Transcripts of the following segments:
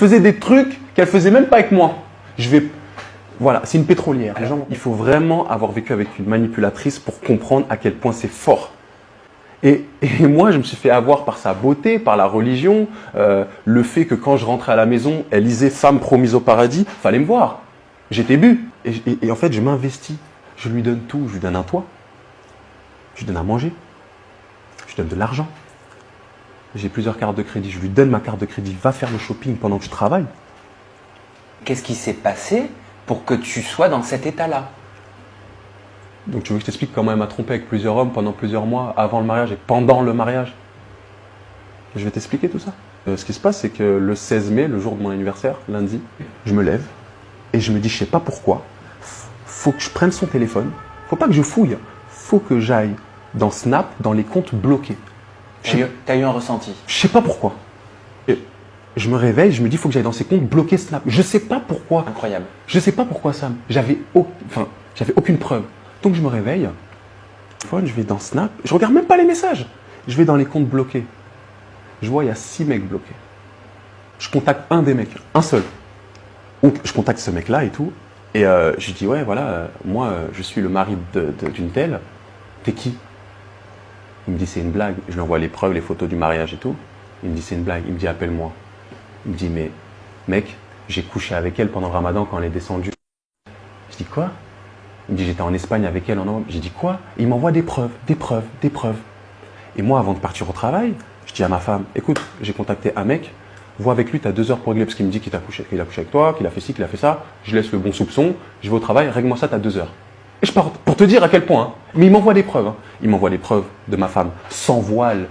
faisait des trucs qu'elle faisait même pas avec moi. Voilà, c'est une pétrolière. Il faut vraiment avoir vécu avec une manipulatrice pour comprendre à quel point c'est fort. Et moi, je me suis fait avoir par sa beauté, par la religion, le fait que quand je rentrais à la maison, elle lisait Femme promise au paradis, fallait me voir. J'étais bu. Et en fait, je m'investis. Je lui donne tout. Je lui donne un toit. Je lui donne à manger. Je lui donne de l'argent. J'ai plusieurs cartes de crédit. Je lui donne ma carte de crédit. Va faire le shopping pendant que je travaille. Qu'est-ce qui s'est passé pour que tu sois dans cet état-là? Donc tu veux que je t'explique comment elle m'a trompé avec plusieurs hommes pendant plusieurs mois, avant le mariage et pendant le mariage? Je vais t'expliquer tout ça. Ce qui se passe, c'est que le 16 mai, le jour de mon anniversaire, lundi, je me lève et je me dis, je sais pas pourquoi, faut que je prenne son téléphone, faut pas que je fouille, faut que j'aille dans Snap, dans les comptes bloqués. T'as eu un ressenti? Je sais pas pourquoi. Et je me réveille, je me dis, faut que j'aille dans ces comptes bloqués Snap. Je sais pas pourquoi. Incroyable. Je sais pas pourquoi, Sam. J'avais aucune preuve. Donc je me réveille, je vais dans Snap, je regarde même pas les messages. Je vais dans les comptes bloqués. Je vois, il y a 6 mecs bloqués. Je contacte un des mecs, un seul. Donc je contacte ce mec-là et tout. Et je lui dis, ouais, voilà, moi, je suis le mari d'une telle. T'es qui? Il me dit, c'est une blague. Je lui envoie les preuves, les photos du mariage et tout. Il me dit, c'est une blague. Il me dit, appelle-moi. Il me dit, mais mec, j'ai couché avec elle pendant le ramadan quand elle est descendue. Je dis, quoi? Il me dit, j'étais en Espagne avec elle en novembre. J'ai dit, quoi? Il m'envoie des preuves, des preuves, des preuves. Et moi, avant de partir au travail, je dis à ma femme, écoute, j'ai contacté un mec, vois avec lui, tu as 2 heures pour régler, parce qu'il me dit qu'il a couché avec toi, qu'il a fait ci, qu'il a fait ça. Je laisse le bon soupçon, je vais au travail, règle-moi ça, tu as 2 heures. Et je pars pour te dire à quel point. Hein. Mais il m'envoie des preuves. Hein. Il m'envoie des preuves de ma femme, sans voile,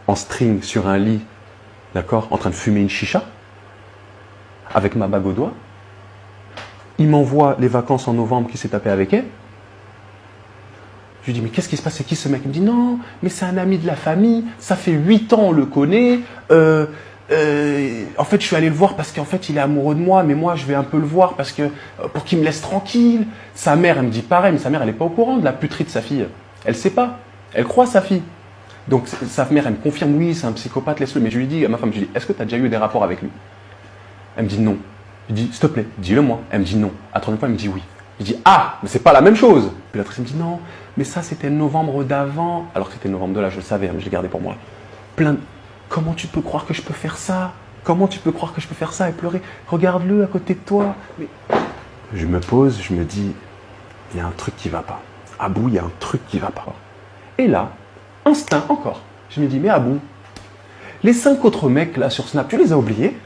en string, sur un lit, d'accord, en train de fumer une chicha, avec ma bague au doigt. Il m'envoie les vacances en novembre qu'il s'est tapé avec elle. Je lui dis, mais qu'est-ce qui se passe? C'est qui ce mec? Il me dit, non, mais c'est un ami de la famille, ça fait 8 ans, on le connaît. En fait, je suis allé le voir parce qu'en fait, il est amoureux de moi, mais moi, je vais un peu le voir parce que pour qu'il me laisse tranquille. Sa mère, elle me dit pareil, mais sa mère, elle n'est pas au courant de la puterie de sa fille. Elle ne sait pas. Elle croit sa fille. Donc, sa mère, elle me confirme, oui, c'est un psychopathe, laisse-le. Mais je lui dis, à ma femme, je lui dis, est-ce que tu as déjà eu des rapports avec lui? Elle me dit non. Je dis, s'il te plaît, dis-le-moi. Elle me dit non. À la troisième fois, elle me dit oui. Je dis, ah, mais c'est pas la même chose. Puis la troisième me dit, non, mais ça, c'était le novembre d'avant. Alors que c'était le novembre de là, je le savais, mais je l'ai gardé pour moi. Comment tu peux croire que je peux faire ça? Comment tu peux croire que je peux faire ça et pleurer? Regarde-le à côté de toi. Mais... Je me pose, je me dis, il y a un truc qui va pas. Abou, il y a un truc qui va pas. Et là, instinct encore. Je me dis, mais Abou, les 5 autres mecs là sur Snap, tu les as oubliés?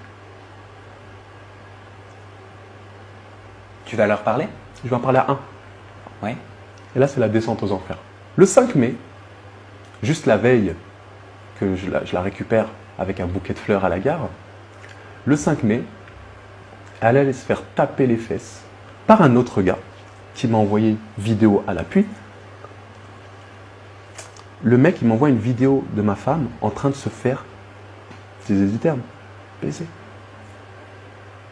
Tu vas leur parler? Je vais en parler à un. Oui. Et là, c'est la descente aux enfers. Le 5 mai, juste la veille que je la récupère avec un bouquet de fleurs à la gare, le 5 mai, elle allait se faire taper les fesses par un autre gars qui m'a envoyé vidéo à l'appui. Le mec, il m'envoie une vidéo de ma femme en train de se faire, c'est des termes, baiser.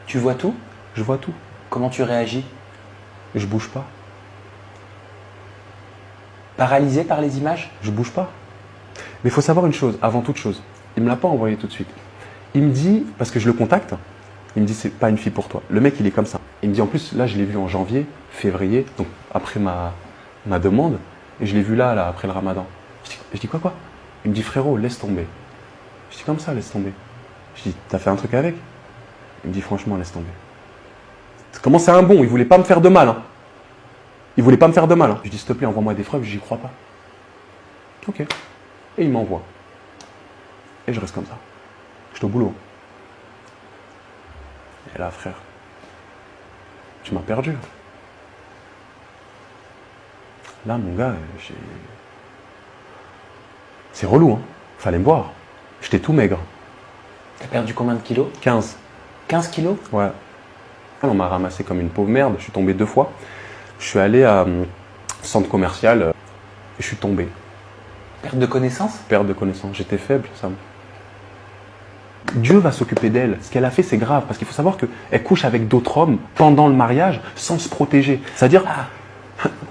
Tu vois tout? Je vois tout. Comment tu réagis? Je bouge pas. Paralysé par les images? Je bouge pas. Mais il faut savoir une chose, avant toute chose. Il ne me l'a pas envoyé tout de suite. Il me dit, parce que je le contacte, il me dit, c'est pas une fille pour toi. Le mec, il est comme ça. Il me dit, en plus, là, je l'ai vu en janvier, février, donc après ma demande, et je l'ai vu là, après le ramadan. Je dis, quoi? Il me dit, frérot, laisse tomber. Je dis, comme ça, laisse tomber. Je dis, t'as fait un truc avec? Il me dit, franchement, laisse tomber. Comment c'est un bon? Il voulait pas me faire de mal. Hein. Il voulait pas me faire de mal. Hein. Je dis, s'il te plaît, envoie-moi des preuves, j'y crois pas. Ok. Et il m'envoie. Et je reste comme ça. Je suis au boulot. Et là, frère, tu m'as perdu. Là, mon gars, c'est relou, hein. Fallait me voir. J'étais tout maigre. T'as perdu combien de kilos? 15. 15 kilos? Ouais. On m'a ramassé comme une pauvre merde. Je suis tombé 2 fois. Je suis allé à un centre commercial et je suis tombé. Perte de connaissance? Perte de connaissance. J'étais faible, Sam. Dieu va s'occuper d'elle. Ce qu'elle a fait, c'est grave. Parce qu'il faut savoir qu'elle couche avec d'autres hommes pendant le mariage sans se protéger. C'est-à-dire,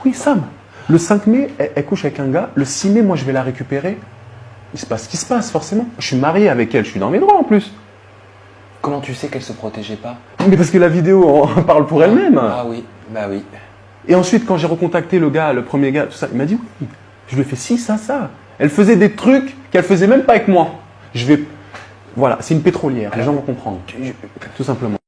oui, Sam, le 5 mai, elle couche avec un gars. Le 6 mai, moi, je vais la récupérer. Il se passe ce qui se passe, forcément. Je suis marié avec elle. Je suis dans mes droits, en plus. Comment tu sais qu'elle se protégeait pas? Mais parce que la vidéo en parle pour elle-même. Ah oui, bah oui. Et ensuite, quand j'ai recontacté le gars, le premier gars, tout ça, il m'a dit oui. Je lui ai fait si, ça. Elle faisait des trucs qu'elle faisait même pas avec moi. Voilà, c'est une pétrolière, les gens vont comprendre. Tout simplement.